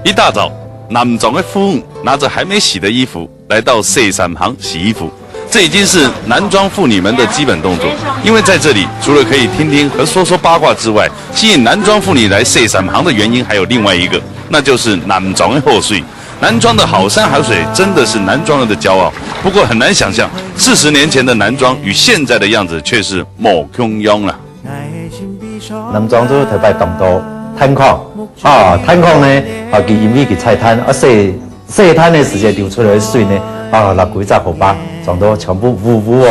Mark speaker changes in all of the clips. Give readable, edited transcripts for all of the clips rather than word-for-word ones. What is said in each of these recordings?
Speaker 1: 一大早，南庄的夫妇拿着还没洗的衣服来到洗衫行洗衣服。这已经是南庄妇女们的基本动作，因为在这里除了可以听听和说说八卦之外，吸引南庄妇女来洗衫行的原因还有另外一个，那就是南庄的好水。南庄的好山好水真的是南庄人的骄傲。不过很难想象，40年前的南庄与现在的样子却是莫相样了。
Speaker 2: 南庄做特别动作探矿探矿呢佢因为佢菜摊洗摊的时间流出来的水呢六几十毫巴，撞到全部糊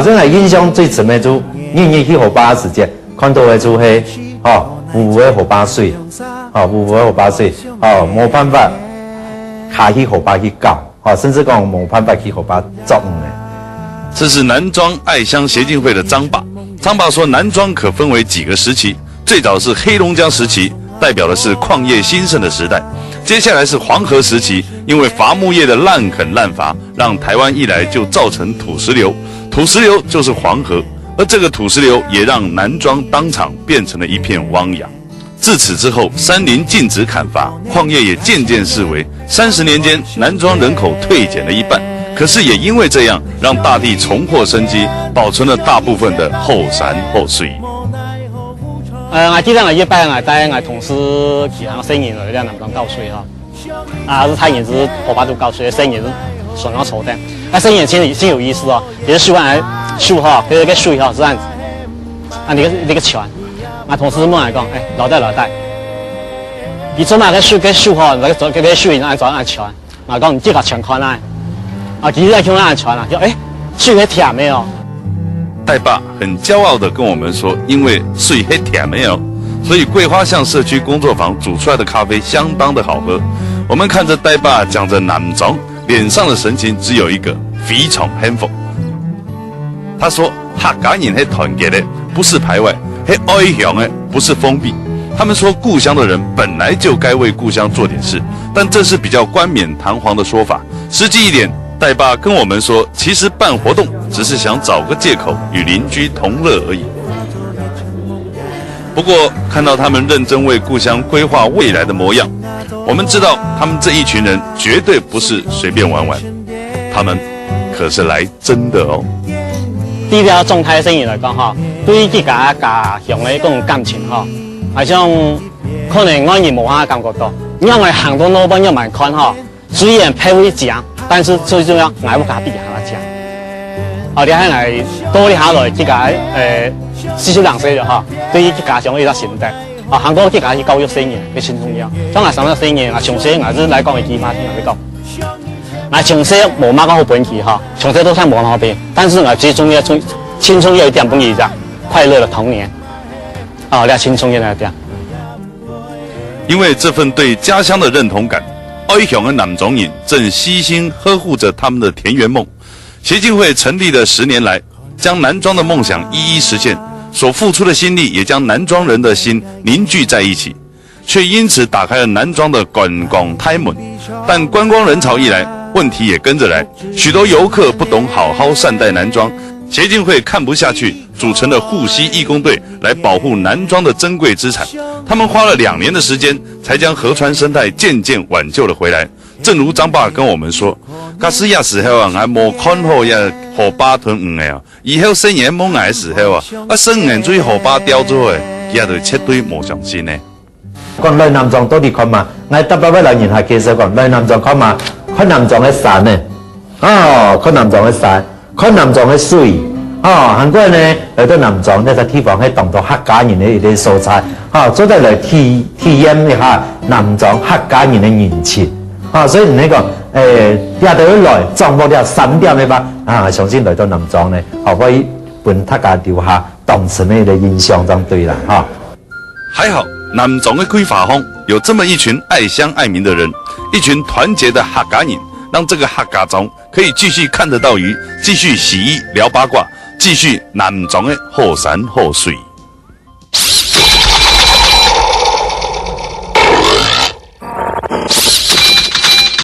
Speaker 2: 真系印象最深的就日去毫巴的时间，看到的就係糊的毫巴水，糊的毫巴水冇办法。卡去荷包去搞甚至讲冇办法去荷包做的。
Speaker 1: 这是南庄爱乡协进会的张爸。张爸说，南庄可分为几个时期，最早是黑龙江时期，代表的是矿业兴盛的时代。接下来是黄河时期，因为伐木业的滥垦滥伐，让台湾一来就造成土石流，土石流就是黄河，而这个土石流也让南庄当场变成了一片汪洋。自此之后，山林禁止砍伐，矿业也渐渐式微。30年间，南庄人口退减了一半。可是也因为这样，让大地重获生机，保存了大部分的后山后水。
Speaker 3: 我记得我一班我带我同事其他生意来南庄搞水是他也是荷包都搞水，生意是双样抽的。生意先有意思也是树这个水是这样子，那个船。我同事问我讲，老大，你做嘛个树那个树按做按船，我讲你这个船看来，其实在用按船就水很甜没有。
Speaker 1: 戴爸很骄傲地跟我们说，因为水很甜没有，所以桂花巷社区工作坊煮出来的咖啡相当的好喝。我们看着戴爸讲着南庄，脸上的神情只有一个非常幸福。他说，客家人是团结的，不是排外。是爱乡的，不是封闭。他们说，故乡的人本来就该为故乡做点事，但这是比较冠冕堂皇的说法。实际一点，戴爸跟我们说，其实办活动只是想找个借口与邻居同乐而已。不过，看到他们认真为故乡规划未来的模样，我们知道他们这一群人绝对不是随便玩玩，他们可是来真的哦。
Speaker 3: 对了，总体生意来讲对自家家乡的嗰种感情好像可能我也无法感觉到，因为很多老板要买看虽然配会讲，但是最重要我不敢比他讲。你睇嚟多啲下來，自家少少人識咗對於家鄉呢個心態很多自家去教育生意嘅輕重要。當我上咗生意，我從小我是嚟講嘅幾碼聽我講。我從小冇乜講好本事從小都聽冇好邊，但是我最重要輕重要一點本意就快樂的童年你輕重要那點。
Speaker 1: 因為這份對家鄉的認同感，愛鄉的南莊人正悉心呵護着他們的田園夢。協進會成立的10年來，將南莊的夢想一一實現，所付出的心力也將南莊人的心凝聚在一起，卻因此打開了南莊的觀光大門。但觀光人潮一來，問題也跟着來，許多遊客不懂好好善待南莊，協進會看不下去，組成了護溪義工隊來保護南莊的珍貴資產。他們花了2年的時間，才將河川生態漸漸挽救了回來。正如張爸跟我們說，假使那時候還沒看好那河壩屯的以後生年冇的時候生年水河壩掉咗的，也就絕對冇上心呢。
Speaker 2: 講來南莊到底看嘛？我特別為老人家介紹講，來南莊看嘛，看南莊的山呢，看南莊的山，看南莊的水，韓國呢來到南莊呢個地方係當到客家人的一啲素材，做得來體驗一下南莊客家人的人情。所以你講也都要來掌握了3點的吧相信來到南莊呢可以幫大家留下當時的印象就對了
Speaker 1: 還好南莊的規劃方有這麼一群愛鄉愛民的人，一群團結的客家人，讓這個客家莊可以繼續看得到魚，繼續洗衣聊八卦，繼續南莊的好山好水。